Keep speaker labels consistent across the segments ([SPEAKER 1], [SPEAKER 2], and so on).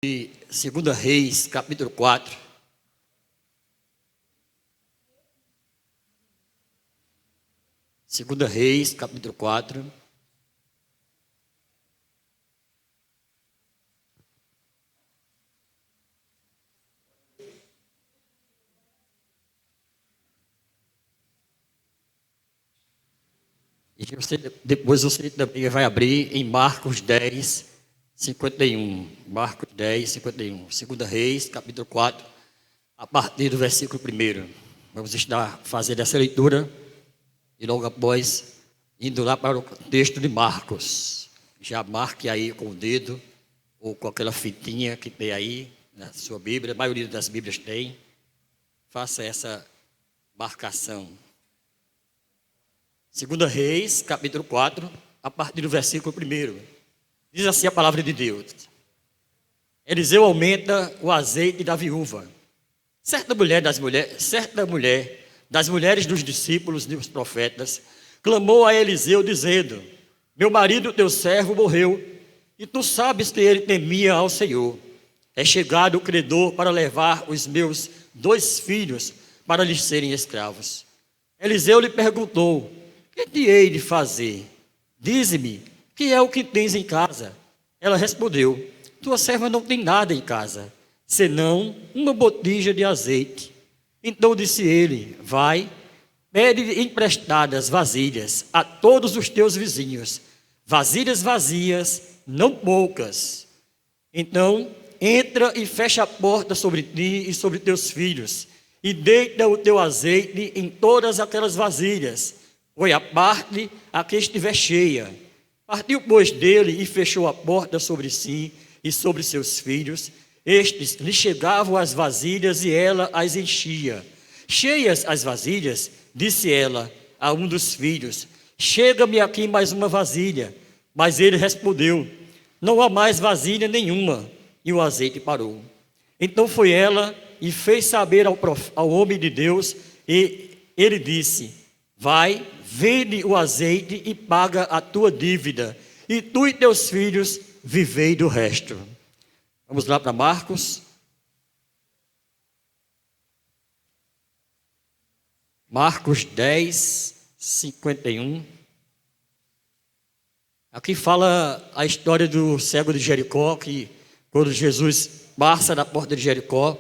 [SPEAKER 1] de 2 Reis, capítulo 4. Segunda Reis, capítulo 4. E depois você também vai abrir em Marcos 10, 51. Marcos 10, 51. 2 Reis, capítulo 4, a partir do versículo 1. Vamos fazer essa leitura e logo após, indo lá para o texto de Marcos. Já marque aí com o dedo ou com aquela fitinha que tem aí na sua Bíblia. A maioria das Bíblias tem. Faça essa marcação. 2 Reis, capítulo 4, a partir do versículo 1. Diz assim a palavra de Deus: Eliseu aumenta o azeite da viúva. Certa mulher das mulheres dos discípulos dos profetas clamou a Eliseu dizendo: Meu marido, teu servo, morreu, e tu sabes que ele temia ao Senhor. É chegado o credor para levar os meus 2 filhos para lhes serem escravos. Eliseu lhe perguntou: Que te hei de fazer? Dize-me, que é o que tens em casa? Ela respondeu: Tua serva não tem nada em casa, senão uma botija de azeite. Então disse ele: Vai, pede emprestadas vasilhas a todos os teus vizinhos, vasilhas vazias, não poucas. Então entra e fecha a porta sobre ti e sobre teus filhos, e deita o teu azeite em todas aquelas vasilhas. Foi a parte a que estiver cheia. Partiu, pois, dele e fechou a porta sobre si e sobre seus filhos. Estes lhe chegavam as vasilhas e ela as enchia. Cheias as vasilhas, disse ela a um dos filhos: Chega-me aqui mais uma vasilha. Mas ele respondeu: Não há mais vasilha nenhuma. E o azeite parou. Então foi ela e fez saber ao homem de Deus, e ele disse: Vai, vende o azeite e paga a tua dívida, e tu e teus filhos vivei do resto. Vamos lá para Marcos. Marcos 10, 51. Aqui fala a história do cego de Jericó, que quando Jesus passa na porta de Jericó,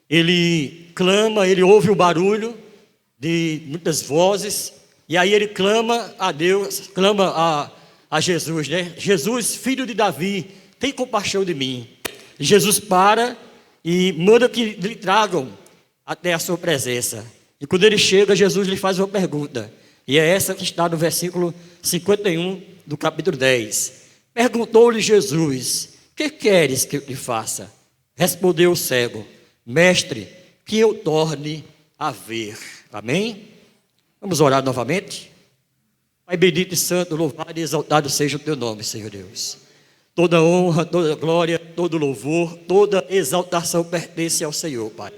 [SPEAKER 1] ele clama, ele ouve o barulho de muitas vozes, e aí ele clama a Deus, clama a Jesus, né? Jesus, filho de Davi, tem compaixão de mim. E Jesus para e manda que lhe tragam até a sua presença. E quando ele chega, Jesus lhe faz uma pergunta, e é essa que está no versículo 51 do capítulo 10. Perguntou-lhe Jesus: Que queres que eu te faça? Respondeu o cego: Mestre, que eu torne a ver. Amém? Vamos orar novamente. Pai bendito e santo, louvado e exaltado seja o teu nome, Senhor Deus. Toda honra, toda glória, todo louvor, toda exaltação pertence ao Senhor, Pai.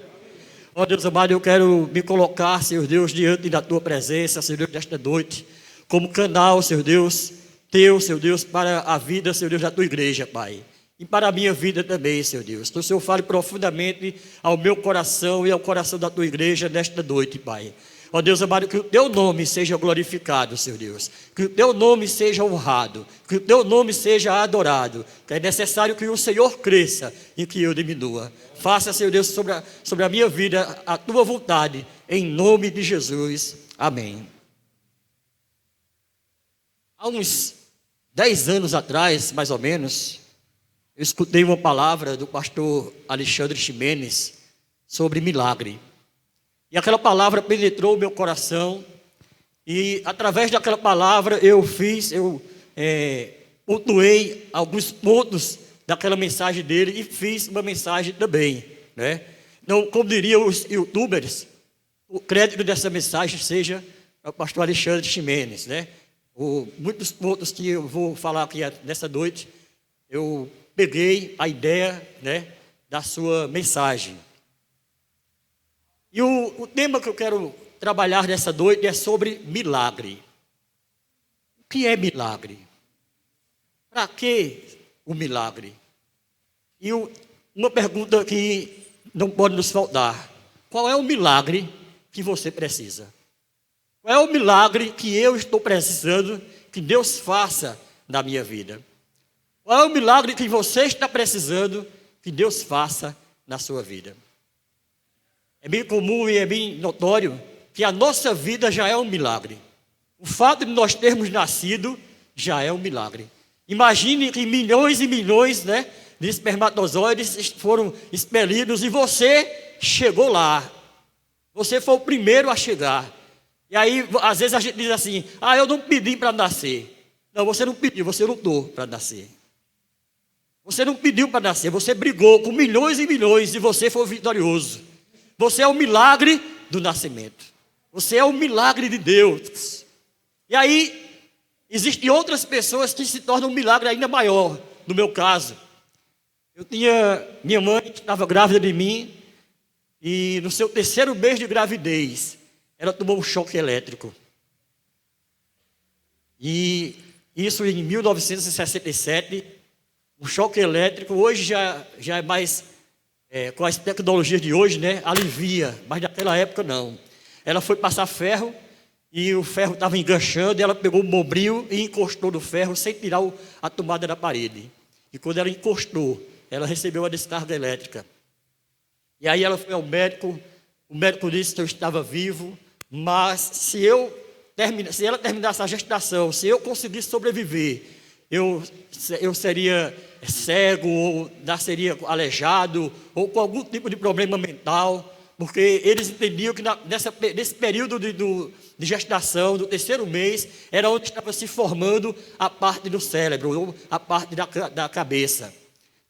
[SPEAKER 1] Ó Deus amado, eu quero me colocar, Senhor Deus, diante da tua presença, Senhor Deus, nesta noite, como canal, Senhor Deus, teu, Senhor Deus, para a vida, Senhor Deus, da tua igreja, Pai. E para a minha vida também, Senhor Deus. Que o Senhor fale profundamente ao meu coração e ao coração da tua igreja nesta noite, Pai. Ó Deus amado, que o teu nome seja glorificado, Senhor Deus. Que o teu nome seja honrado. Que o teu nome seja adorado. Que é necessário que o Senhor cresça e que eu diminua. Faça, Senhor Deus, sobre a minha vida a tua vontade, em nome de Jesus. Amém. Há uns 10 anos atrás, mais ou menos, eu escutei uma palavra do pastor Alexandre Ximenes sobre milagre. E aquela palavra penetrou o meu coração. E através daquela palavra eu pontuei alguns pontos daquela mensagem dele e fiz uma mensagem também, né? Então, como diriam os youtubers, o crédito dessa mensagem seja o pastor Alexandre Ximenes, né? Muitos pontos que eu vou falar aqui nessa noite, eu peguei a ideia, né, da sua mensagem. E o tema que eu quero trabalhar nessa noite é sobre milagre. O que é milagre? Para que o milagre? E uma pergunta que não pode nos faltar: qual é o milagre que você precisa? Qual é o milagre que eu estou precisando que Deus faça na minha vida? Qual é o milagre que você está precisando que Deus faça na sua vida? É bem comum e é bem notório que a nossa vida já é um milagre. O fato de nós termos nascido já é um milagre. Imagine que milhões e milhões, de espermatozoides foram expelidos e você chegou lá. Você foi o primeiro a chegar. E aí, às vezes a gente diz assim: eu não pedi para nascer. Não, você não pediu, você lutou para nascer. Você não pediu para nascer, você brigou com milhões e milhões e você foi vitorioso. Você é o milagre do nascimento. Você é o milagre de Deus. E aí, existem outras pessoas que se tornam um milagre ainda maior. No meu caso, eu tinha minha mãe que estava grávida de mim e no seu 3º mês de gravidez, ela tomou um choque elétrico. E isso em 1967, um choque elétrico, hoje já é mais, com as tecnologias de hoje, alivia, mas naquela época não. Ela foi passar ferro e o ferro estava enganchando, e ela pegou o bombril e encostou no ferro sem tirar a tomada da parede. E quando ela encostou, ela recebeu a descarga elétrica. E aí ela foi ao médico, o médico disse que eu estava vivo, mas se ela terminasse a gestação, se eu conseguisse sobreviver, eu seria cego, ou nasceria aleijado, ou com algum tipo de problema mental, porque eles entendiam que nesse período de gestação, do 3º mês, era onde estava se formando a parte do cérebro, ou a parte da cabeça.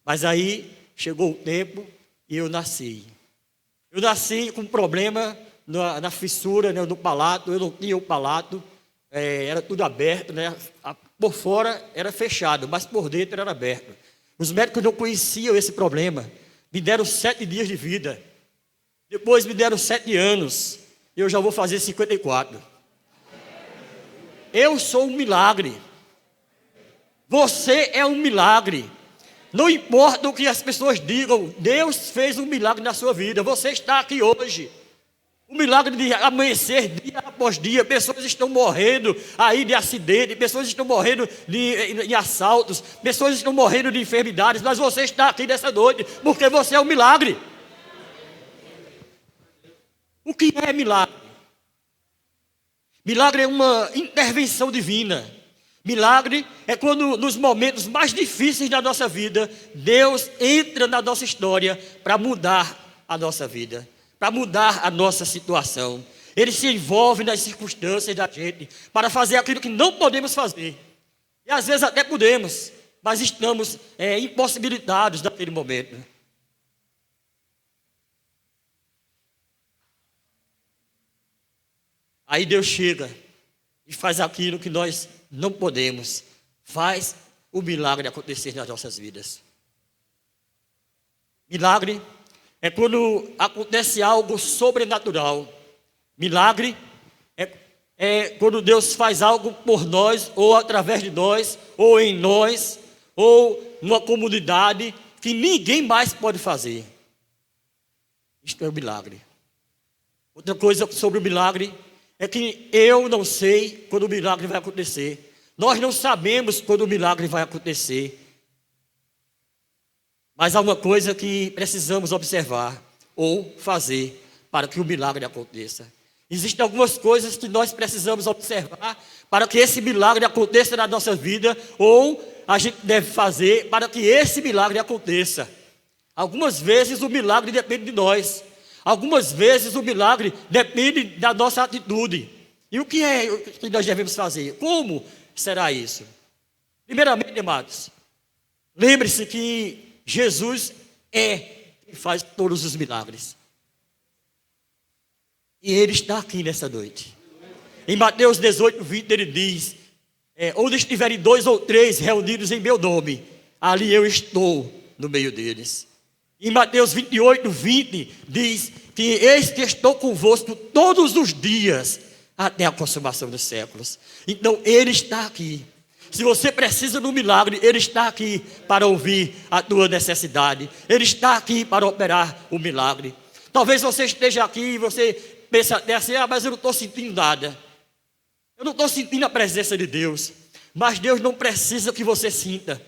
[SPEAKER 1] Mas aí chegou o tempo e eu nasci. Eu nasci com um problema na fissura, no palato. Eu não tinha o palato, era tudo aberto, por fora era fechado, mas por dentro era aberto. Os médicos não conheciam esse problema. Me deram 7 dias de vida. Depois me deram 7 anos. Eu já vou fazer 54. Eu sou um milagre. Você é um milagre. Não importa o que as pessoas digam, Deus fez um milagre na sua vida. Você está aqui hoje. O milagre de amanhecer dia após dia. Pessoas estão morrendo aí de acidente, pessoas estão morrendo de assaltos, pessoas estão morrendo de enfermidades, mas você está aqui nessa noite porque você é um milagre. O que é milagre? Milagre é uma intervenção divina. Milagre é quando nos momentos mais difíceis da nossa vida, Deus entra na nossa história para mudar a nossa vida, para mudar a nossa situação. Ele se envolve nas circunstâncias da gente para fazer aquilo que não podemos fazer. E às vezes até podemos, mas estamos impossibilitados naquele momento. Aí Deus chega e faz aquilo que nós não podemos. Faz o milagre acontecer nas nossas vidas. Milagre é quando acontece algo sobrenatural. Milagre é quando Deus faz algo por nós, ou através de nós, ou em nós, ou numa comunidade que ninguém mais pode fazer. Isto é o milagre. Outra coisa sobre o milagre é que eu não sei quando o milagre vai acontecer. Nós não sabemos quando o milagre vai acontecer. Mas há uma coisa que precisamos observar ou fazer para que o milagre aconteça. Existem algumas coisas que nós precisamos observar para que esse milagre aconteça na nossa vida, ou a gente deve fazer para que esse milagre aconteça. Algumas vezes o milagre depende de nós. Algumas vezes o milagre depende da nossa atitude. E o que é que nós devemos fazer? Como será isso? Primeiramente, amados, lembre-se que Jesus quem faz todos os milagres. E Ele está aqui nessa noite. Em Mateus 18, 20, Ele diz: onde estiverem 2 ou 3 reunidos em meu nome, ali eu estou no meio deles. Em Mateus 28, 20, diz que eis que estou convosco todos os dias, até a consumação dos séculos. Então Ele está aqui. Se você precisa de um milagre, Ele está aqui para ouvir a tua necessidade. Ele está aqui para operar o milagre. Talvez você esteja aqui e você pense até assim, mas eu não estou sentindo nada. Eu não estou sentindo a presença de Deus. Mas Deus não precisa que você sinta.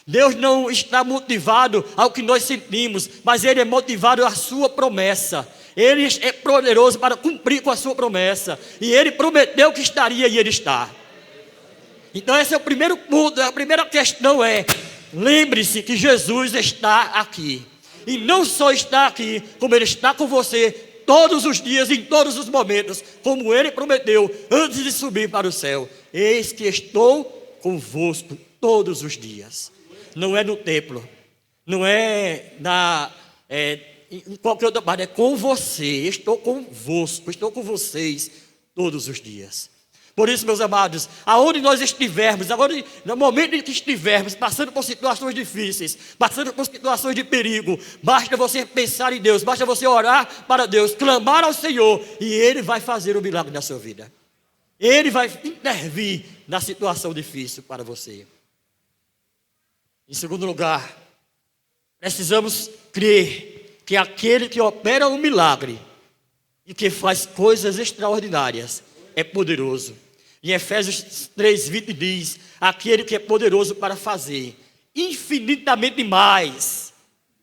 [SPEAKER 1] Deus não está motivado ao que nós sentimos, mas Ele é motivado à sua promessa. Ele é poderoso para cumprir com a sua promessa. E Ele prometeu que estaria e Ele está. Então esse é o primeiro ponto, a primeira questão é: lembre-se que Jesus está aqui. E não só está aqui, como Ele está com você todos os dias, em todos os momentos, como Ele prometeu antes de subir para o céu. Eis que estou convosco todos os dias. Não é no templo, não é em qualquer outra parte, é com você. Estou convosco, estou com vocês todos os dias. Por isso, meus amados, aonde nós estivermos, agora no momento em que estivermos passando por situações difíceis, passando por situações de perigo, basta você pensar em Deus, basta você orar para Deus, clamar ao Senhor, e Ele vai fazer o milagre na sua vida. Ele vai intervir na situação difícil para você. Em segundo lugar, precisamos crer que aquele que opera um milagre e que faz coisas extraordinárias é poderoso. Em Efésios 3:20 diz: aquele que é poderoso para fazer infinitamente mais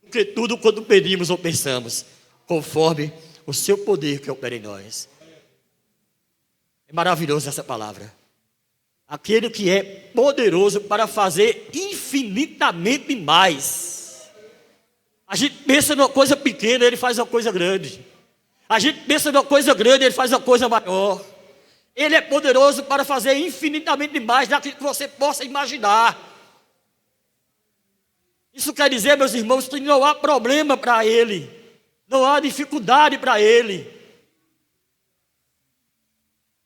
[SPEAKER 1] do que tudo quanto pedimos ou pensamos, conforme o seu poder que opera em nós. É maravilhosa essa palavra. Aquele que é poderoso para fazer infinitamente mais. A gente pensa numa coisa pequena, Ele faz uma coisa grande. A gente pensa numa coisa grande, Ele faz uma coisa maior. Ele é poderoso para fazer infinitamente mais daquilo que você possa imaginar. Isso quer dizer, meus irmãos, que não há problema para Ele. Não há dificuldade para Ele.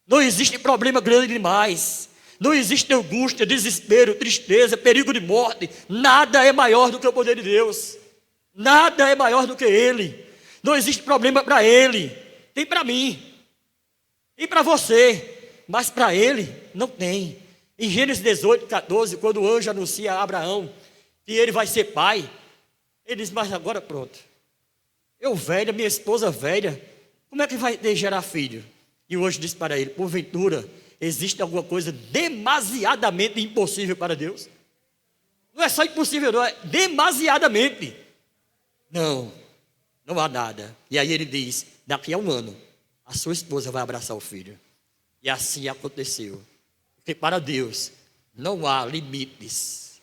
[SPEAKER 1] Não existe problema grande demais. Não existe angústia, desespero, tristeza, perigo de morte. Nada é maior do que o poder de Deus. Nada é maior do que Ele. Não existe problema para Ele. Tem para mim. Tem para você. Mas para Ele não tem. Em Gênesis 18:14, quando o anjo anuncia a Abraão que ele vai ser pai, ele diz: mas agora pronto. Eu velha, minha esposa velha, como é que vai gerar filho? E o anjo disse para ele: porventura, existe alguma coisa demasiadamente impossível para Deus? Não é só impossível, não, é demasiadamente. Não há nada. E aí ele diz: daqui a um ano, a sua esposa vai abraçar o filho. E assim aconteceu. Porque para Deus não há limites.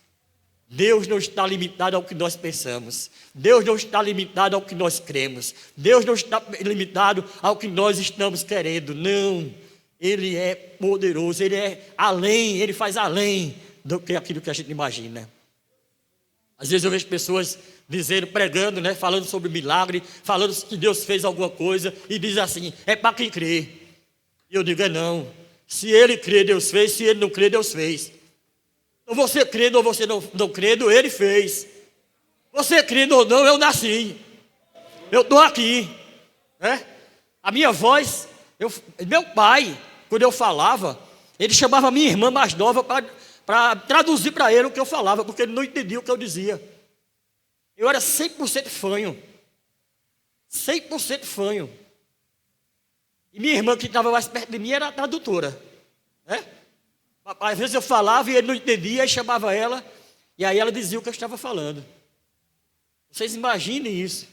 [SPEAKER 1] Deus não está limitado ao que nós pensamos. Deus não está limitado ao que nós cremos. Deus não está limitado ao que nós estamos querendo. Não. Ele é poderoso, Ele é além, Ele faz além do que aquilo que a gente imagina. Às vezes eu vejo pessoas dizendo, pregando, falando sobre milagre, falando que Deus fez alguma coisa e diz assim: é para quem crê. E eu digo: é não. Se Ele crê, Deus fez. Se Ele não crê, Deus fez. Então você crendo ou você não crendo, Ele fez. Você crendo ou não, eu nasci. Eu estou aqui. A minha voz, meu pai, quando eu falava, ele chamava minha irmã mais nova para traduzir para ele o que eu falava, porque ele não entendia o que eu dizia. Eu era 100% fanho. 100% fanho. E minha irmã, que estava mais perto de mim, era a tradutora. Às vezes eu falava e ele não entendia, aí chamava ela, e aí ela dizia o que eu estava falando. Vocês imaginem isso.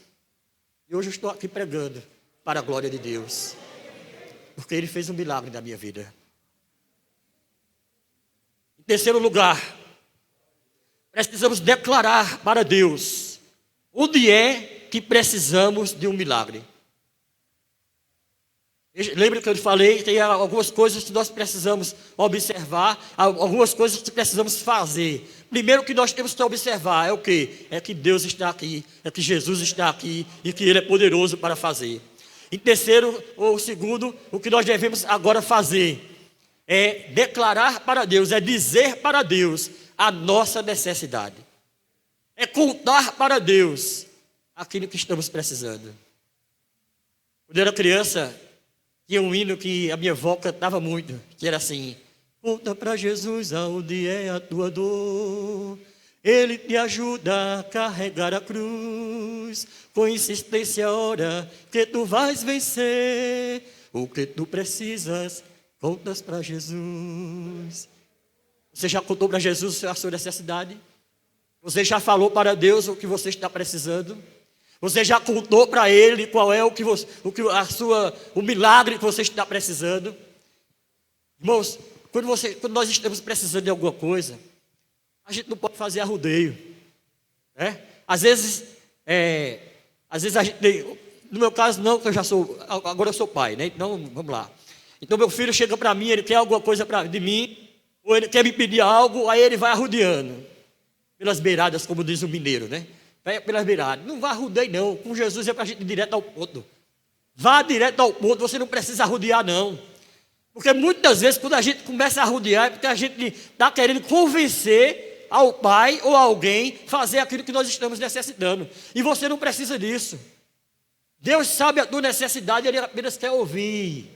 [SPEAKER 1] E hoje eu estou aqui pregando para a glória de Deus. Porque Ele fez um milagre na minha vida. Em terceiro lugar, precisamos declarar para Deus onde é que precisamos de um milagre. Lembra que eu falei, tem algumas coisas que nós precisamos observar, algumas coisas que precisamos fazer. Primeiro que nós temos que observar é o quê? É que Deus está aqui, é que Jesus está aqui e que Ele é poderoso para fazer. Em terceiro, ou segundo, o que nós devemos agora fazer é declarar para Deus, é dizer para Deus a nossa necessidade. É contar para Deus aquilo que estamos precisando. Quando eu era criança, tinha um hino que a minha avó cantava muito, que era assim: Conta para Jesus aonde é a tua dor. Ele te ajuda a carregar a cruz. Com insistência ora que tu vais vencer. O que tu precisas, contas para Jesus. Você já contou para Jesus a sua necessidade? Você já falou para Deus o que você está precisando? Você já contou para Ele qual é o milagre que você está precisando? Irmãos, quando nós estamos precisando de alguma coisa, a gente não pode fazer arrudeio, né? Às vezes a gente tem, no meu caso não, que agora eu sou pai, né? Então vamos lá. Então meu filho chega para mim, ele quer alguma coisa de mim, ou ele quer me pedir algo, aí ele vai arrudeando pelas beiradas, como diz o mineiro, né? Pelas beiradas. Não vá arrudeio não, com Jesus é para a gente ir direto ao ponto. Vá direto ao ponto, você não precisa arrudear não. Porque muitas vezes quando a gente começa a arrudear, é porque a gente está querendo convencer ao pai ou a alguém fazer aquilo que nós estamos necessitando. E você não precisa disso. Deus sabe a tua necessidade, Ele apenas quer ouvir.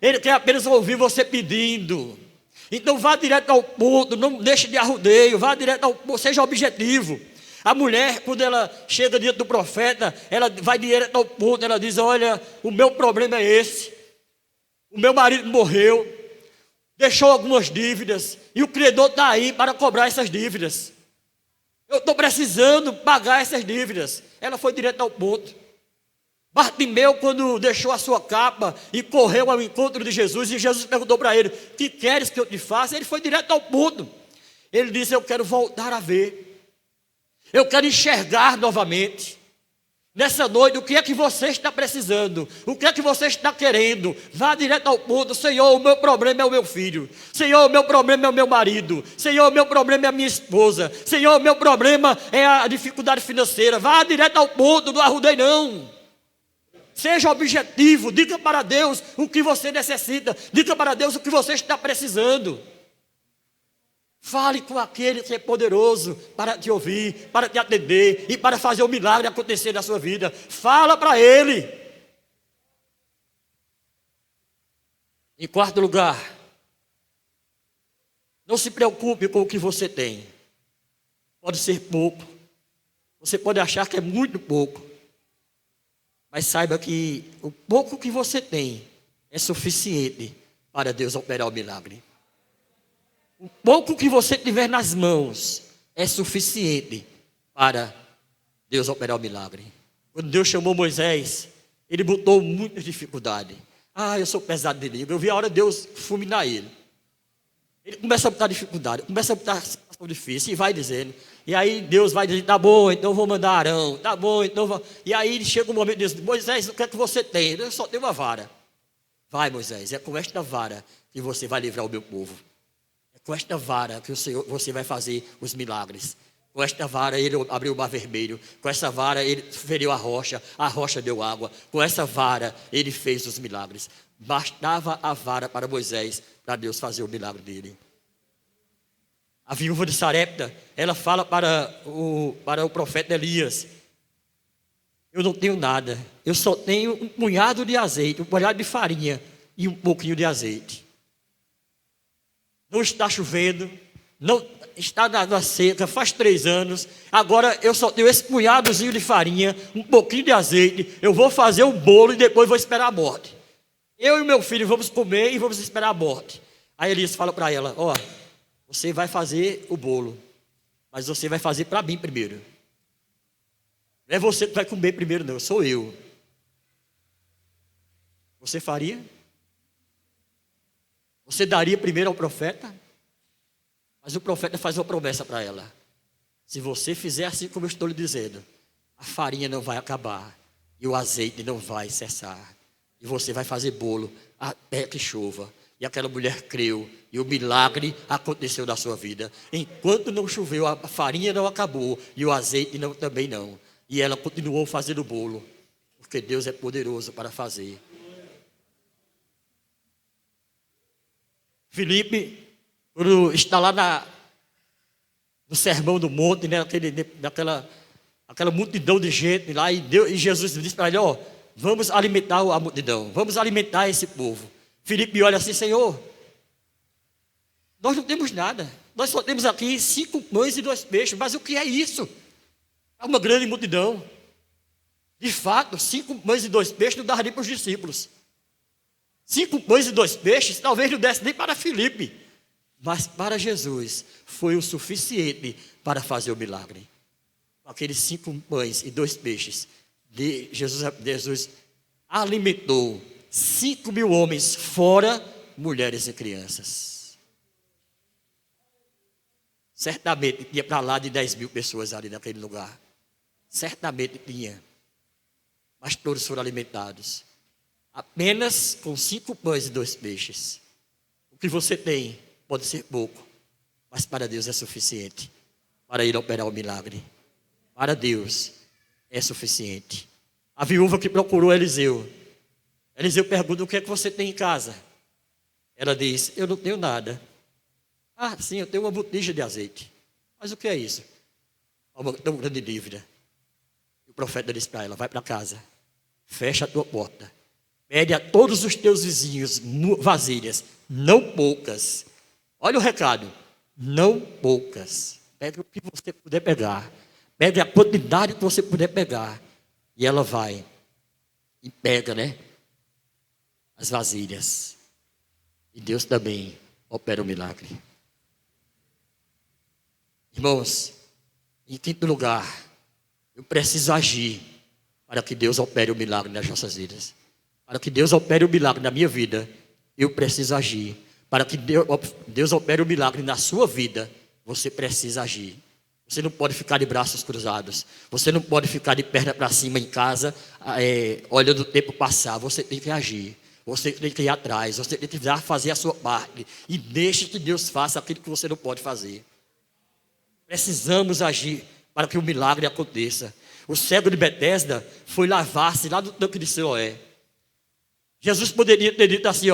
[SPEAKER 1] Ele quer apenas ouvir você pedindo. Então vá direto ao ponto, não deixe de arrudeio, vá direto ao ponto, seja objetivo. A mulher, quando ela chega diante do profeta, ela vai direto ao ponto, ela diz: olha, o meu problema é esse. O meu marido morreu, deixou algumas dívidas, e o credor está aí para cobrar essas dívidas. Eu estou precisando pagar essas dívidas. Ela foi direto ao ponto. Bartimeu, quando deixou a sua capa e correu ao encontro de Jesus, e Jesus perguntou para ele: que queres que eu te faça? Ele foi direto ao ponto. Ele disse: eu quero voltar a ver. Eu quero enxergar novamente. Nessa noite, o que é que você está precisando? O que é que você está querendo? Vá direto ao ponto. Senhor, o meu problema é o meu filho. Senhor, o meu problema é o meu marido. Senhor, o meu problema é a minha esposa. Senhor, o meu problema é a dificuldade financeira. Vá direto ao ponto, não arrudeie não. Seja objetivo, diga para Deus o que você necessita. Diga para Deus o que você está precisando. Fale com aquele que é poderoso para te ouvir, para te atender e para fazer o milagre acontecer na sua vida. Fala para Ele. Em quarto lugar, não se preocupe com o que você tem. Pode ser pouco. Você pode achar que é muito pouco. Mas saiba que o pouco que você tem é suficiente para Deus operar o milagre. O pouco que você tiver nas mãos é suficiente para Deus operar o milagre. Quando Deus chamou Moisés, Ele botou muitas dificuldades. Eu sou pesado de língua. Eu vi a hora de Deus fulminar ele. Ele começa a botar dificuldade, começa a botar situação difícil e vai dizendo. E aí Deus vai dizer: tá bom, então eu vou mandar Arão. Tá bom, então vou. E aí chega um momento e diz: Moisés, o que é que você tem? Eu só tenho uma vara. Vai, Moisés, é com esta vara que você vai livrar o meu povo. Com esta vara que você vai fazer os milagres. Com esta vara ele abriu o mar vermelho. Com essa vara ele feriu a rocha deu água. Com essa vara ele fez os milagres. Bastava a vara para Moisés, para Deus fazer o milagre dele. A viúva de Sarepta, ela fala para o profeta Elias: eu não tenho nada, eu só tenho um punhado de azeite, um punhado de farinha e um pouquinho de azeite. Não está chovendo, não está na seca, faz 3 anos. Agora eu só tenho esse punhadozinho de farinha, um pouquinho de azeite. Eu vou fazer um bolo e depois vou esperar a morte. Eu e meu filho vamos comer e vamos esperar a morte. Aí Elias fala para ela: você vai fazer o bolo, mas você vai fazer para mim primeiro. Não é você que vai comer primeiro não, sou eu. Você faria? Você daria primeiro ao profeta? Mas o profeta faz uma promessa para ela: se você fizer assim como eu estou lhe dizendo, a farinha não vai acabar e o azeite não vai cessar. E você vai fazer bolo até que chova. E aquela mulher creu e o milagre aconteceu na sua vida. Enquanto não choveu, a farinha não acabou e o azeite também não. E ela continuou fazendo bolo, porque Deus é poderoso para fazer. Filipe, quando está lá no Sermão do Monte, né, aquela multidão de gente lá, e Jesus disse para ele: vamos alimentar a multidão, vamos alimentar esse povo. Filipe olha assim: Senhor, Nós não temos nada. Nós só temos aqui 5 pães e 2 peixes. Mas o que é isso? É uma grande multidão. De fato, 5 pães e 2 peixes não dava nem para os discípulos. 5 pães e 2 peixes talvez não desse nem para Filipe. Mas para Jesus foi o suficiente para fazer o milagre. Aqueles 5 pães e 2 peixes, Jesus alimentou 5.000 homens, fora mulheres e crianças. Certamente tinha para lá de 10.000 pessoas ali naquele lugar. Certamente tinha. Mas todos foram alimentados. Apenas com 5 pães e 2 peixes. O que você tem pode ser pouco, mas para Deus é suficiente para Ele operar o milagre. Para Deus é suficiente. A viúva que procurou Eliseu. Eliseu pergunta: o que é que você tem em casa? Ela diz: eu não tenho nada. Ah, sim, eu tenho uma botija de azeite. Mas o que é isso? Uma tão grande dívida. O profeta disse para ela: vai para casa, fecha a tua porta, pede a todos os teus vizinhos vasilhas, não poucas. Olha o recado: não poucas. Pegue o que você puder pegar. Pegue a quantidade que você puder pegar. E ela vai e pega, as vasilhas. E Deus também opera o milagre. Irmãos, em quinto lugar, eu preciso agir para que Deus opere o milagre nas nossas vidas. Para que Deus opere o milagre na minha vida, eu preciso agir. Para que Deus opere o milagre na sua vida, você precisa agir. Você não pode ficar de braços cruzados. Você não pode ficar de perna para cima em casa, olhando o tempo passar. Você tem que agir. Você tem que ir atrás. Você tem que fazer a sua parte. E deixe que Deus faça aquilo que você não pode fazer. Precisamos agir para que o milagre aconteça. O cego de Betesda foi lavar-se lá no tanque de Siloé. Jesus poderia ter dito assim,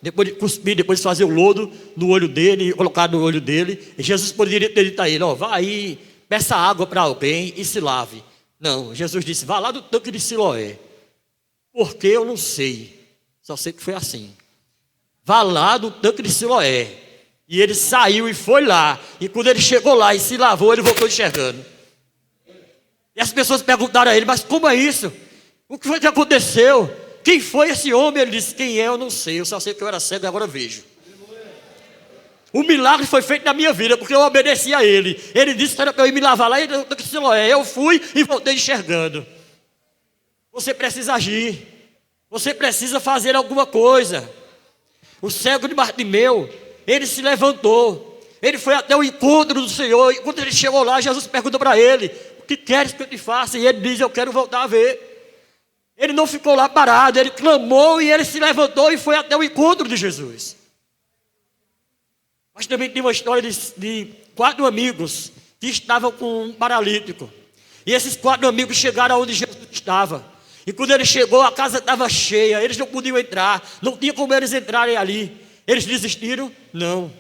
[SPEAKER 1] depois de cuspir, depois de fazer o lodo no olho dele, colocar no olho dele, e Jesus poderia ter dito a ele: vá aí, peça água para alguém e se lave. Não, Jesus disse: vá lá do tanque de Siloé. Porque eu não sei, só sei que foi assim. Vá lá do tanque de Siloé. E ele saiu e foi lá, e quando ele chegou lá e se lavou, ele voltou enxergando. E as pessoas perguntaram a ele: mas como é isso? O que foi que aconteceu? Quem foi esse homem? Ele disse: quem é, eu não sei. Eu só sei que eu era cego e agora vejo. O milagre foi feito na minha vida, porque eu obedeci a ele. Ele disse que era para eu ir me lavar lá, e eu fui e voltei enxergando. Você precisa agir. Você precisa fazer alguma coisa. O cego de Bartimeu, ele se levantou. Ele foi até o encontro do Senhor. E quando ele chegou lá, Jesus pergunta para ele: o que queres que eu te faça? E ele diz: eu quero voltar a ver. Ele não ficou lá parado, ele clamou e ele se levantou e foi até o encontro de Jesus. Mas também tem uma história de 4 amigos que estavam com um paralítico. E esses 4 amigos chegaram onde Jesus estava. E quando ele chegou, a casa estava cheia, eles não podiam entrar, não tinha como eles entrarem ali. Eles desistiram? Não.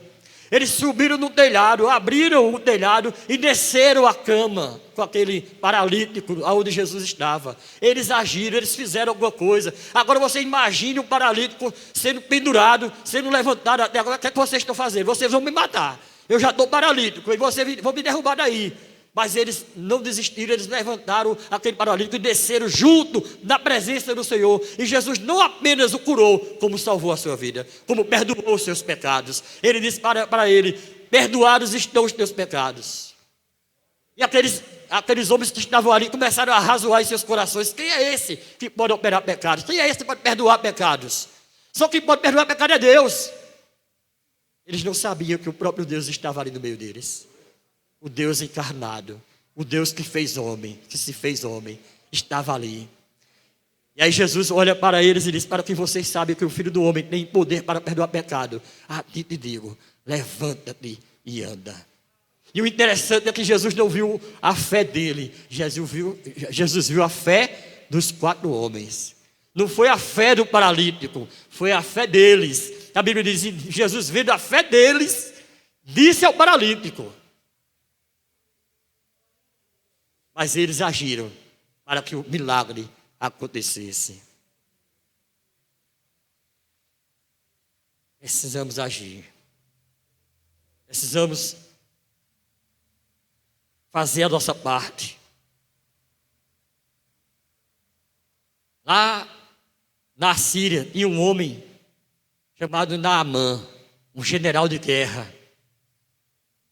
[SPEAKER 1] Eles subiram no telhado, abriram o telhado e desceram a cama com aquele paralítico onde Jesus estava. Eles agiram, eles fizeram alguma coisa. Agora você imagine um paralítico sendo pendurado, sendo levantado até agora. O que é que vocês estão fazendo? Vocês vão me matar. Eu já estou paralítico e vocês vão me derrubar daí. Mas eles não desistiram, eles levantaram aquele paralítico e desceram junto na presença do Senhor. E Jesus não apenas o curou, como salvou a sua vida, como perdoou os seus pecados. Ele disse para ele: perdoados estão os teus pecados. E aqueles homens que estavam ali começaram a razoar em seus corações: quem é esse que pode operar pecados? Quem é esse que pode perdoar pecados? Só quem pode perdoar pecado é Deus. Eles não sabiam que o próprio Deus estava ali no meio deles. O Deus encarnado, o Deus que fez homem, que se fez homem, estava ali. E aí Jesus olha para eles e diz: para que vocês saibam que o Filho do Homem tem poder para perdoar pecado, a ti te digo, levanta-te e anda. E o interessante é que Jesus não viu a fé dele, Jesus viu a fé dos 4 homens. Não foi a fé do paralítico, foi a fé deles. A Bíblia diz: Jesus, vendo a fé deles, disse ao paralítico. Mas eles agiram para que o milagre acontecesse. Precisamos agir. Precisamos fazer a nossa parte. Lá na Síria tinha um homem chamado Naamã, um general de guerra.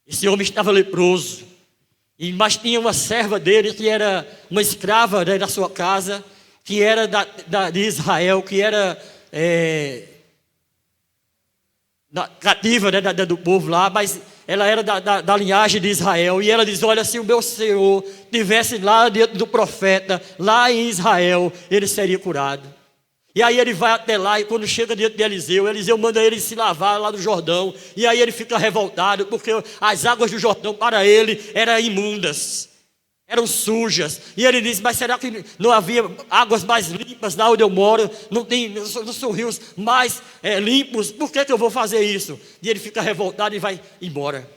[SPEAKER 1] Esse homem estava leproso, mas tinha uma serva dele que era uma escrava, né, da sua casa, que era de Israel, que era cativa, né, do povo lá, mas ela era da linhagem de Israel. E ela diz: olha, se o meu Senhor estivesse lá diante do profeta, lá em Israel, ele seria curado. E aí ele vai até lá, e quando chega diante de Eliseu, Eliseu manda ele se lavar lá no Jordão. E aí ele fica revoltado, porque as águas do Jordão para ele eram imundas, eram sujas. E ele diz: mas será que não havia águas mais limpas lá onde eu moro? Não são rios mais limpos? Por que eu vou fazer isso? E ele fica revoltado e vai embora.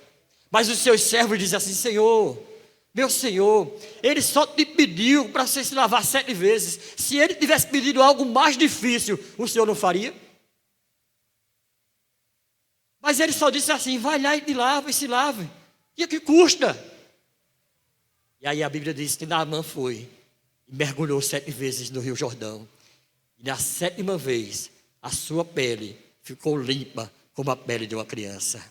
[SPEAKER 1] Mas os seus servos dizem assim: Senhor, meu Senhor, ele só te pediu para você se lavar 7 vezes. Se ele tivesse pedido algo mais difícil, o Senhor não faria? Mas ele só disse assim: vai lá e te lava e se lave. E o que custa? E aí a Bíblia diz que Naamã foi e mergulhou 7 vezes no Rio Jordão. E na 7ª vez, a sua pele ficou limpa como a pele de uma criança.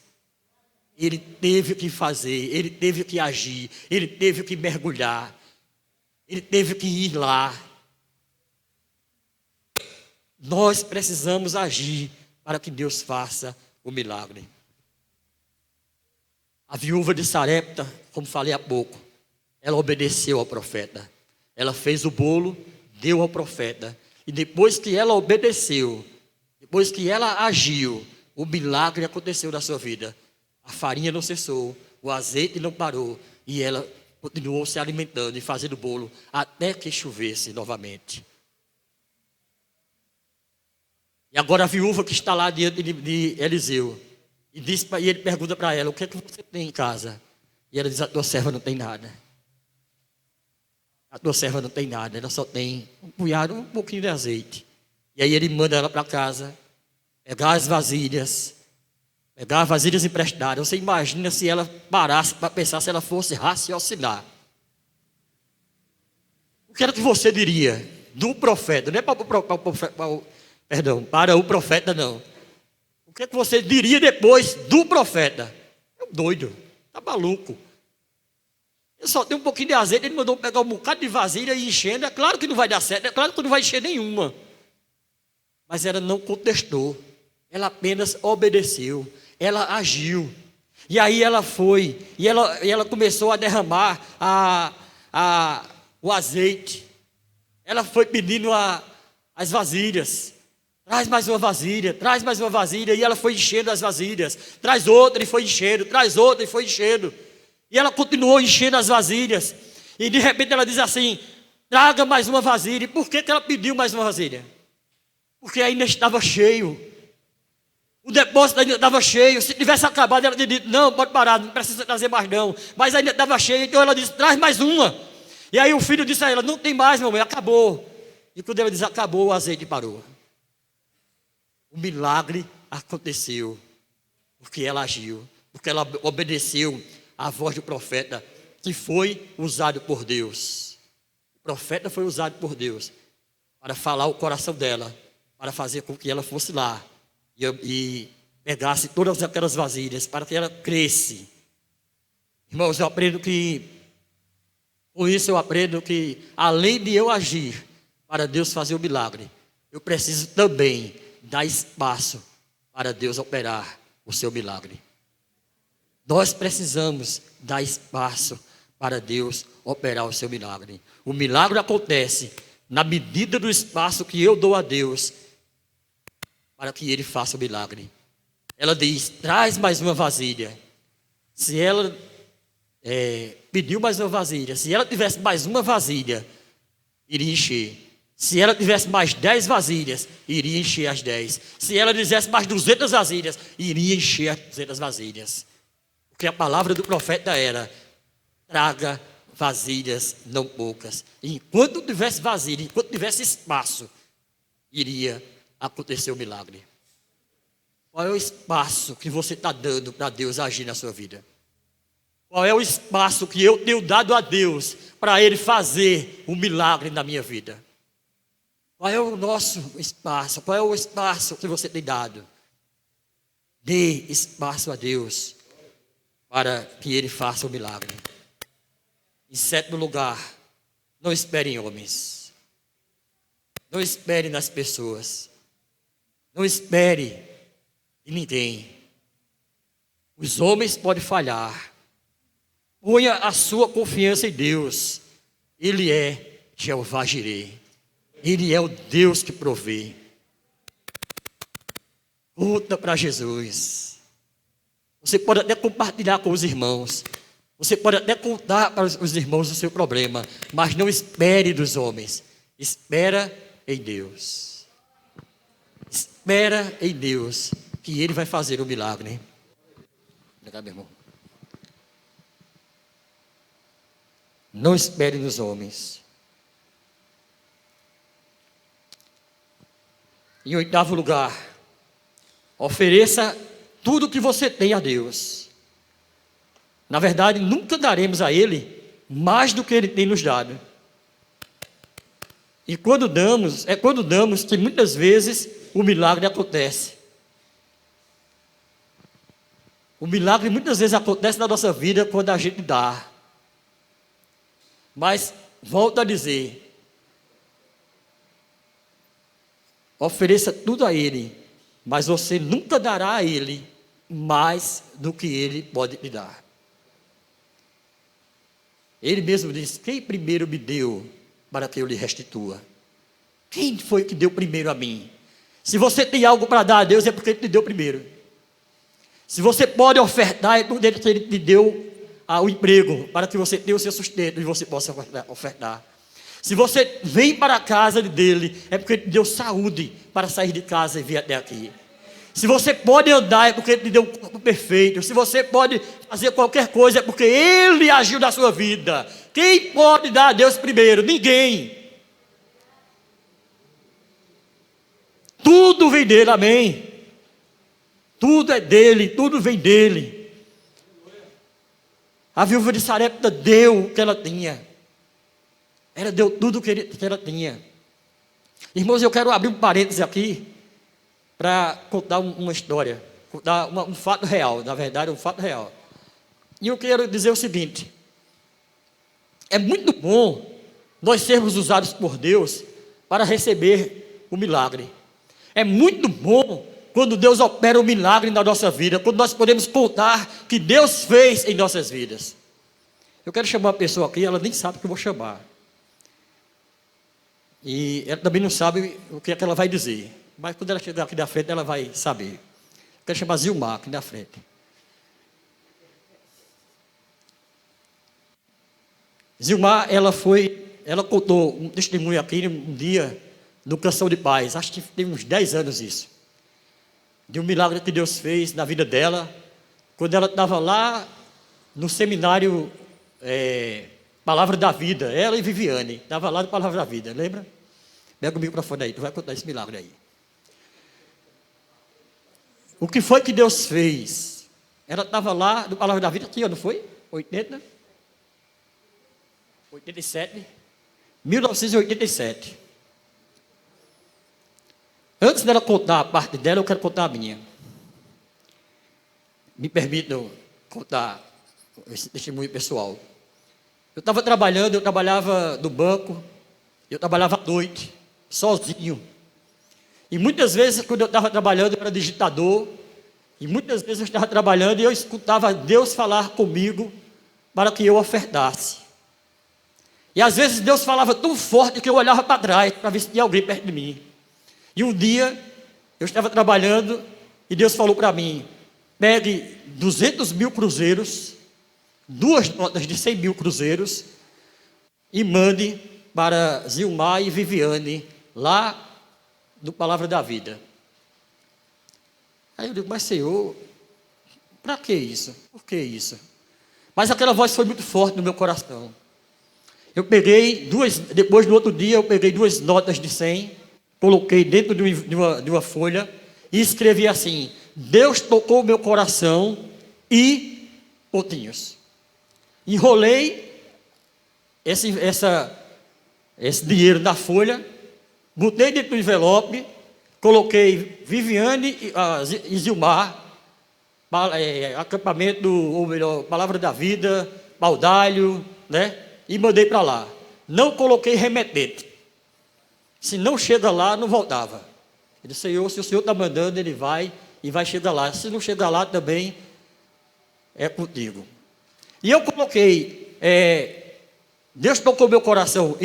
[SPEAKER 1] Ele teve que fazer, ele teve que agir, ele teve que mergulhar, ele teve que ir lá. Nós precisamos agir para que Deus faça o milagre. A viúva de Sarepta, como falei há pouco, ela obedeceu ao profeta. Ela fez o bolo, deu ao profeta. E depois que ela obedeceu, depois que ela agiu, o milagre aconteceu na sua vida. A farinha não cessou, o azeite não parou, e ela continuou se alimentando e fazendo bolo até que chovesse novamente. E agora a viúva que está lá diante de Eliseu, e ele pergunta para ela: o que é que você tem em casa? E ela diz: a tua serva não tem nada. A tua serva não tem nada, ela só tem um pouquinho de azeite. E aí ele manda ela para casa, pegar as vasilhas emprestadas. Você imagina se ela parasse para pensar, se ela fosse raciocinar. O que era que você diria do profeta? Não é para o profeta, não. O que é que você diria depois do profeta? É um doido, está maluco. Eu só tenho um pouquinho de azeite, ele mandou pegar um bocado de vasilha e enchendo. É claro que não vai dar certo, é claro que não vai encher nenhuma. Mas ela não contestou, ela apenas obedeceu, ela agiu. E aí ela foi, e ela começou a derramar o azeite. Ela foi pedindo as vasilhas. Traz mais uma vasilha, traz mais uma vasilha. E ela foi enchendo as vasilhas. Traz outra e foi enchendo, traz outra e foi enchendo. E ela continuou enchendo as vasilhas. E de repente ela diz assim: traga mais uma vasilha. E por que ela pediu mais uma vasilha? Porque ainda estava cheio. O depósito ainda estava cheio. Se tivesse acabado, ela teria dito: não, pode parar, não precisa trazer mais não. Mas ainda estava cheio, então ela disse: traz mais uma. E aí o filho disse a ela: não tem mais, mamãe, acabou. E quando ela disse acabou, o azeite parou. O milagre aconteceu porque ela agiu, porque ela obedeceu a voz do profeta, que foi usado por Deus. O profeta foi usado por Deus para falar o coração dela, para fazer com que ela fosse lá e pegasse todas aquelas vasilhas, para que ela cresce. Irmãos, com isso eu aprendo que, além de eu agir para Deus fazer o milagre, eu preciso também dar espaço para Deus operar o seu milagre. Nós precisamos dar espaço para Deus operar o seu milagre. O milagre acontece na medida do espaço que eu dou a Deus para que Ele faça o milagre. Ela diz: traz mais uma vasilha. Se ela pediu mais uma vasilha, se ela tivesse mais uma vasilha, iria encher. Se ela tivesse mais 10 vasilhas, iria encher as 10. Se ela fizesse mais 200 vasilhas, iria encher as 200 vasilhas. Porque a palavra do profeta era: traga vasilhas não poucas. E enquanto tivesse vasilha, enquanto tivesse espaço, iria acontecer o milagre. Qual é o espaço que você está dando para Deus agir na sua vida? Qual é o espaço que eu tenho dado a Deus para Ele fazer um milagre na minha vida? Qual é o nosso espaço? Qual é o espaço que você tem dado? Dê espaço a Deus para que Ele faça o milagre. Em sétimo lugar, não espere em homens. Não espere nas pessoas. Não espere em ninguém. Os homens podem falhar. Ponha a sua confiança em Deus. Ele é Jeová Jireh. Ele é o Deus que provê. Conta para Jesus. Você pode até compartilhar com os irmãos. Você pode até contar para os irmãos o seu problema. Mas não espere dos homens. Espera em Deus. Espera em Deus. Que Ele vai fazer o milagre. Obrigado, meu irmão. Não espere nos homens. Em oitavo lugar, ofereça tudo o que você tem a Deus. Na verdade, nunca daremos a Ele mais do que Ele tem nos dado. E quando damos que muitas vezes o milagre acontece. O milagre muitas vezes acontece na nossa vida quando a gente dá. Mas, volto a dizer, ofereça tudo a Ele, mas você nunca dará a Ele mais do que Ele pode lhe dar. Ele mesmo diz: quem primeiro me deu para que eu lhe restitua? Quem foi que deu primeiro a mim? Se você tem algo para dar a Deus, é porque Ele te deu primeiro. Se você pode ofertar, é porque Ele te deu o emprego, para que você tenha o seu sustento e você possa ofertar. Se você vem para a casa dele, é porque Ele te deu saúde para sair de casa e vir até aqui. Se você pode andar, é porque Ele te deu um corpo perfeito. Se você pode fazer qualquer coisa, é porque Ele agiu na sua vida. Quem pode dar a Deus primeiro? Ninguém. Tudo vem dele, amém? Tudo é dele, tudo vem dele. A viúva de Sarepta deu o que ela tinha. Ela deu tudo o que ela tinha. Irmãos, eu quero abrir um parêntese aqui para contar uma história, contar um fato real, na verdade, um fato real. E eu quero dizer o seguinte: é muito bom nós sermos usados por Deus para receber o milagre. É muito bom quando Deus opera um milagre na nossa vida, quando nós podemos contar que Deus fez em nossas vidas. Eu quero chamar uma pessoa aqui, ela nem sabe o que eu vou chamar. E ela também não sabe o que é que ela vai dizer. Mas quando ela chegar aqui da frente, ela vai saber. Eu quero chamar Zilmar aqui da frente. Zilmar, ela contou um testemunho aqui um dia no Canção de Paz. Acho que tem uns 10 anos isso. De um milagre que Deus fez na vida dela, quando ela estava lá no seminário Palavra da Vida, ela e Viviane, estava lá no Palavra da Vida, lembra? Pega o microfone aí, tu vai contar esse milagre aí. O que foi que Deus fez? Ela estava lá no Palavra da Vida, que ano foi? 87? 1987. Antes dela contar a parte dela, eu quero contar a minha. Me permitam contar esse testemunho pessoal. Eu estava trabalhando, eu trabalhava no banco, eu trabalhava à noite, sozinho. E muitas vezes, quando eu estava trabalhando, eu era digitador. E muitas vezes eu estava trabalhando e eu escutava Deus falar comigo para que eu ofertasse. E às vezes Deus falava tão forte que eu olhava para trás para ver se tinha alguém perto de mim. E um dia, eu estava trabalhando e Deus falou para mim: pegue 200 mil cruzeiros, 2 notas de 100 mil cruzeiros, e mande para Zilmar e Viviane, lá no Palavra da Vida. Aí eu digo: mas Senhor, para que isso? Por que isso? Mas aquela voz foi muito forte no meu coração. Eu peguei depois no outro dia, eu peguei 2 notas de 100, coloquei dentro de uma folha e escrevi assim: Deus tocou o meu coração e pontinhos. Enrolei esse dinheiro na folha, botei dentro do envelope, coloquei Viviane e Zilmar, acampamento, ou melhor, Palavra da Vida, Baudalho, né? E mandei para lá. Não coloquei remetente. Se não chega lá, não voltava. Ele disse, Senhor, se o Senhor está mandando, ele vai e vai chegar lá. Se não chegar lá também, é contigo. E eu coloquei, Deus tocou meu coração,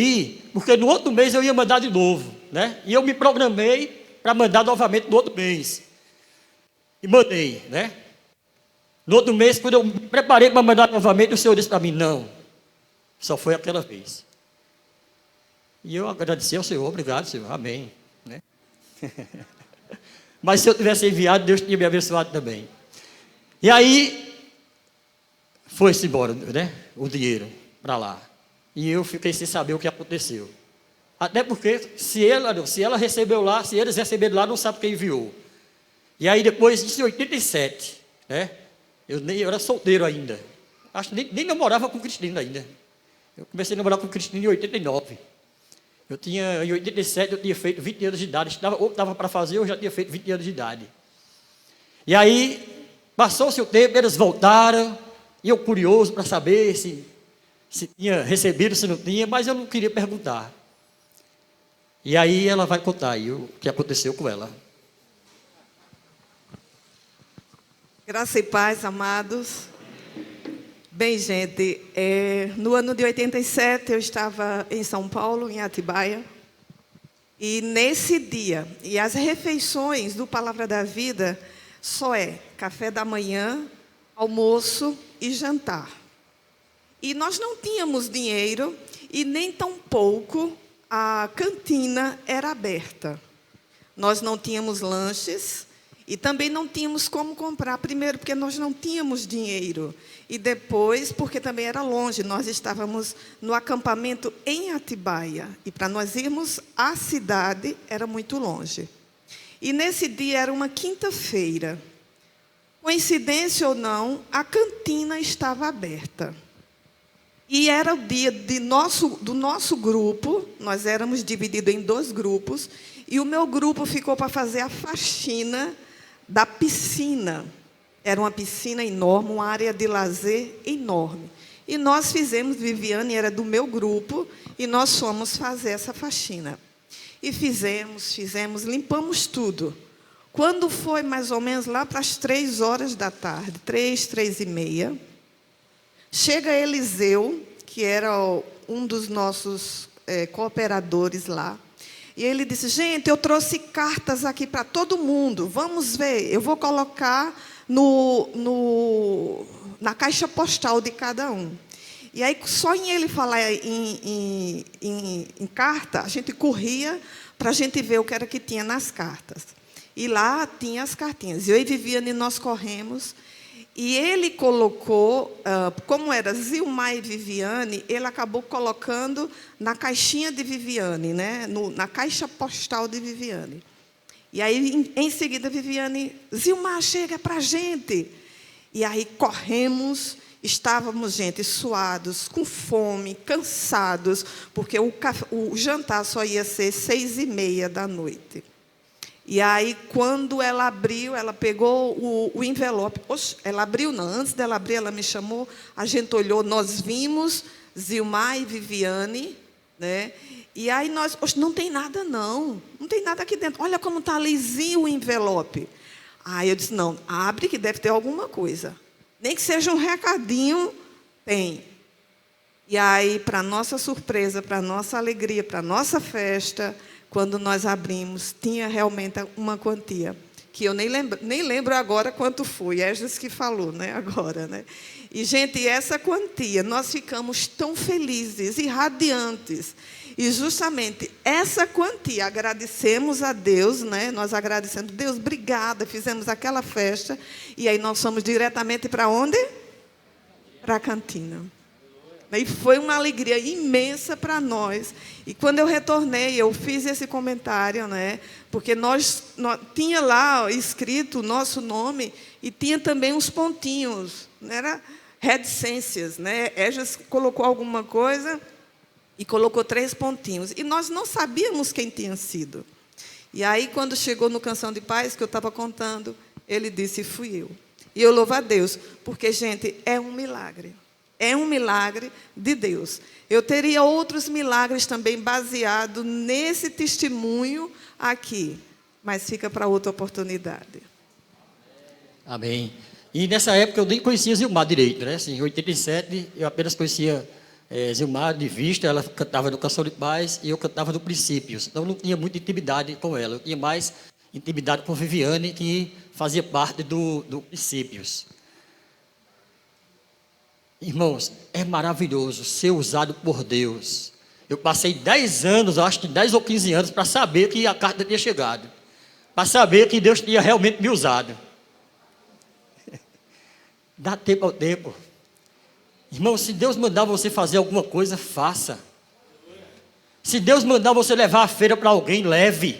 [SPEAKER 1] porque no outro mês eu ia mandar de novo, né? E eu me programei para mandar novamente no outro mês. E mandei, né? No outro mês, quando eu me preparei para mandar novamente, o Senhor disse para mim, não, só foi aquela vez. E eu agradeci ao Senhor, obrigado, Senhor, amém. Né? Mas se eu tivesse enviado, Deus tinha me abençoado também. E aí, foi-se embora, né? O dinheiro para lá. E eu fiquei sem saber o que aconteceu. Até porque, se ela recebeu lá, se eles receberam lá, não sabe quem enviou. E aí depois, isso em 87, né? Eu era solteiro ainda. Acho que nem namorava com Cristina ainda. Eu comecei a namorar com Cristina em 89. Em 87 eu tinha feito 20 anos de idade. Ou estava para fazer, eu já tinha feito 20 anos de idade. E aí, passou-se o tempo, eles voltaram. E eu curioso para saber se tinha recebido, se não tinha, mas eu não queria perguntar. E aí ela vai contar aí o que aconteceu com ela.
[SPEAKER 2] Graça e paz, amados. Bem, gente, no ano de 87 eu estava em São Paulo, em Atibaia. E nesse dia, e as refeições do Palavra da Vida só café da manhã, almoço e jantar. E nós não tínhamos dinheiro e nem tampouco a cantina era aberta. Nós não tínhamos lanches e também não tínhamos como comprar. Primeiro, porque nós não tínhamos dinheiro. E depois, porque também era longe. Nós estávamos no acampamento em Atibaia. E para nós irmos à cidade, era muito longe. E nesse dia, era uma quinta-feira. Coincidência ou não, a cantina estava aberta. E era o dia do nosso grupo, nós éramos divididos em 2 grupos, e o meu grupo ficou para fazer a faxina da piscina. Era uma piscina enorme, uma área de lazer enorme. E nós fizemos, Viviane era do meu grupo, e nós fomos fazer essa faxina. E fizemos, limpamos tudo. Quando foi mais ou menos lá para as 3 horas da tarde, 3h30, chega Eliseu, que era um dos nossos cooperadores lá, e ele disse, gente, eu trouxe cartas aqui para todo mundo, vamos ver, eu vou colocar na caixa postal de cada um. E aí, só em ele falar em carta, a gente corria para a gente ver o que era que tinha nas cartas. E lá tinha as cartinhas. Eu e Viviane, nós corremos. E ele colocou, como era Zilmar e Viviane, ele acabou colocando na caixinha de Viviane, né? Na caixa postal de Viviane. E aí, em seguida, Viviane, Zilmar, chega para a gente. E aí, corremos, estávamos, gente, suados, com fome, cansados, porque o jantar só ia ser 6h30 da noite. E aí, quando ela abriu, ela pegou o envelope. Oxe, ela abriu, não. Antes dela abrir, ela me chamou. A gente olhou, nós vimos Zilmar e Viviane, né? E aí nós, oxe, não tem nada, não. Não tem nada aqui dentro. Olha como está lisinho o envelope. Aí eu disse, não, abre que deve ter alguma coisa. Nem que seja um recadinho, tem. E aí, para nossa surpresa, para nossa alegria, para nossa festa, quando nós abrimos, tinha realmente uma quantia, que eu nem lembro agora quanto foi, Esdras que falou, né, agora, né? E, gente, essa quantia, nós ficamos tão felizes e radiantes. E, justamente, essa quantia, agradecemos a Deus, né? Nós agradecemos, Deus, obrigada, fizemos aquela festa, e aí nós fomos diretamente para onde? Para a cantina. E foi uma alegria imensa para nós. E quando eu retornei, eu fiz esse comentário, né? Porque nós tinha lá escrito o nosso nome e tinha também uns pontinhos, não era reticências, né? Ejas colocou alguma coisa e colocou 3 pontinhos. E nós não sabíamos quem tinha sido. E aí, quando chegou no Canção de Paz, que eu estava contando, ele disse, fui eu. E eu louvo a Deus, porque, gente, é um milagre. É um milagre de Deus. Eu teria outros milagres também baseado nesse testemunho aqui, mas fica para outra oportunidade.
[SPEAKER 1] Amém. E nessa época eu nem conhecia Zilmar direito, né? Assim, em 87 eu apenas conhecia Zilmar de vista, ela cantava no Canção de Paz e eu cantava no Princípios. Então não tinha muita intimidade com ela, eu tinha mais intimidade com Viviane, que fazia parte do Princípios. Irmãos, é maravilhoso ser usado por Deus. Eu passei 10 anos, acho que 10 ou 15 anos, para saber que a carta tinha chegado. Para saber que Deus tinha realmente me usado. Dá tempo ao tempo. Irmão, se Deus mandar você fazer alguma coisa, faça. Se Deus mandar você levar a feira para alguém, leve.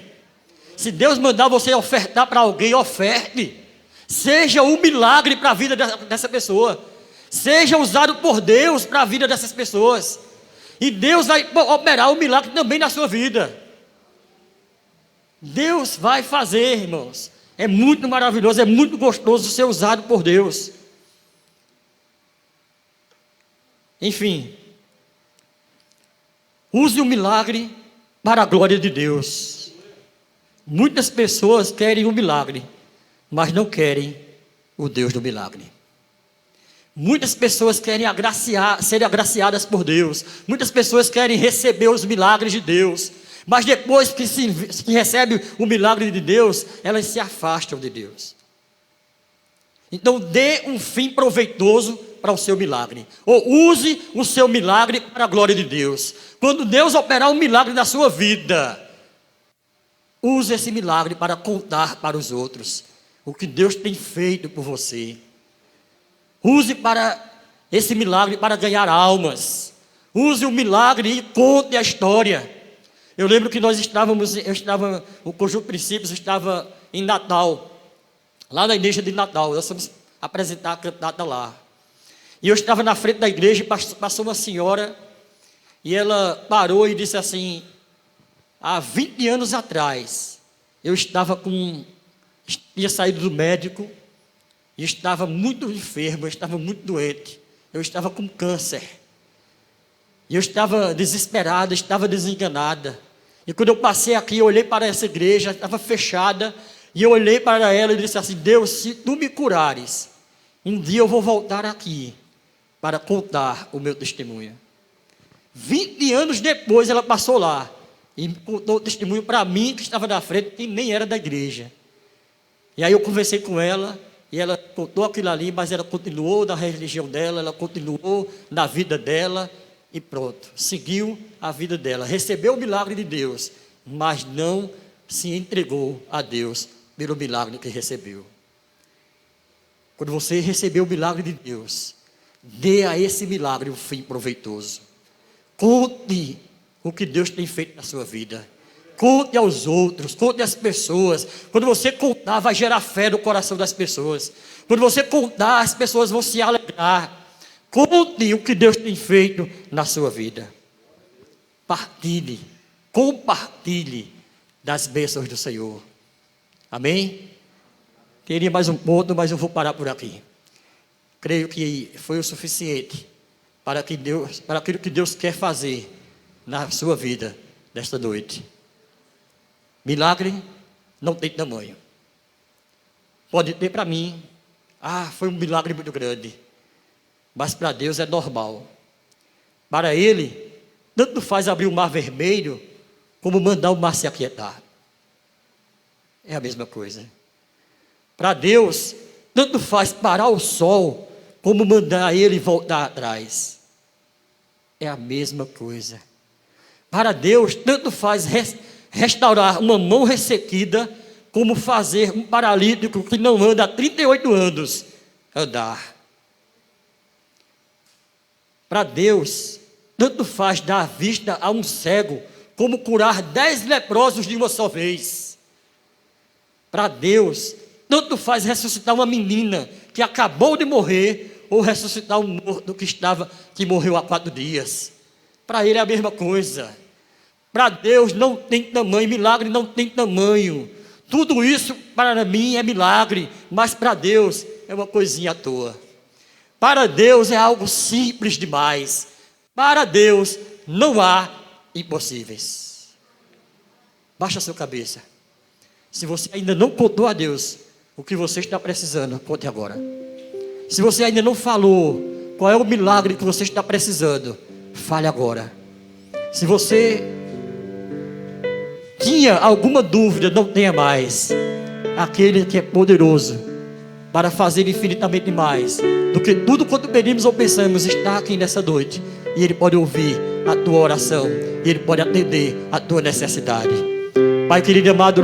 [SPEAKER 1] Se Deus mandar você ofertar para alguém, oferte. Seja um milagre para a vida dessa pessoa. Seja usado por Deus para a vida dessas pessoas. E Deus vai operar um milagre também na sua vida. Deus vai fazer, irmãos. É muito maravilhoso, é muito gostoso ser usado por Deus. Enfim, use o milagre para a glória de Deus. Muitas pessoas querem o milagre, mas não querem o Deus do milagre. Muitas pessoas querem serem agraciadas por Deus. Muitas pessoas querem receber os milagres de Deus. Mas depois que recebe o milagre de Deus, elas se afastam de Deus. Então dê um fim proveitoso para o seu milagre. Ou use o seu milagre para a glória de Deus. Quando Deus operar um milagre na sua vida, use esse milagre para contar para os outros o que Deus tem feito por você. Use para esse milagre para ganhar almas. Use o milagre e conte a história. Eu lembro que o Conjunto Princípios estava em Natal, lá na igreja de Natal. Nós fomos apresentar a cantata lá. E eu estava na frente da igreja e passou uma senhora e ela parou e disse assim: há 20 anos atrás, eu tinha saído do médico, e estava muito enfermo, eu estava muito doente, eu estava com câncer, e eu estava desesperada, estava desenganada, e quando eu passei aqui, eu olhei para essa igreja, estava fechada, e eu olhei para ela e disse assim: Deus, se tu me curares, um dia eu vou voltar aqui, para contar o meu testemunho. 20 anos depois ela passou lá, e contou o testemunho para mim, que estava na frente, que nem era da igreja. E aí eu conversei com ela, e ela contou aquilo ali, mas ela continuou na religião dela, ela continuou na vida dela, e pronto, seguiu a vida dela, recebeu o milagre de Deus, mas não se entregou a Deus pelo milagre que recebeu. Quando você recebeu o milagre de Deus, dê a esse milagre um fim proveitoso. Conte o que Deus tem feito na sua vida. Conte aos outros, conte às pessoas. Quando você contar, vai gerar fé no coração das pessoas. Quando você contar, as pessoas vão se alegrar. Conte o que Deus tem feito na sua vida. Partilhe, compartilhe das bênçãos do Senhor. Amém? Teria mais um ponto, mas eu vou parar por aqui. Creio que foi o suficiente para aquilo que Deus quer fazer na sua vida nesta noite. Milagre não tem tamanho. Pode ter para mim, foi um milagre muito grande. Mas para Deus é normal. Para Ele, tanto faz abrir o mar vermelho, como mandar o mar se aquietar. É a mesma coisa. Para Deus, tanto faz parar o sol, como mandar ele voltar atrás. É a mesma coisa. Para Deus, tanto faz restaurar uma mão ressequida, como fazer um paralítico que não anda há 38 anos andar. Para Deus, tanto faz dar vista a um cego, como curar 10 leprosos de uma só vez. Para Deus, tanto faz ressuscitar uma menina que acabou de morrer, ou ressuscitar um morto que morreu há 4 dias. Para Ele é a mesma coisa. Para Deus não tem tamanho, milagre não tem tamanho. Tudo isso para mim é milagre, mas para Deus é uma coisinha à toa. Para Deus é algo simples demais. Para Deus não há impossíveis. Baixa a sua cabeça. Se você ainda não contou a Deus o que você está precisando, conte agora. Se você ainda não falou qual é o milagre que você está precisando, fale agora. Se você tinha alguma dúvida, não tenha mais. Aquele que é poderoso para fazer infinitamente mais do que tudo quanto pedimos ou pensamos está aqui nessa noite. E Ele pode ouvir a tua oração. E Ele pode atender a tua necessidade. Pai querido e amado,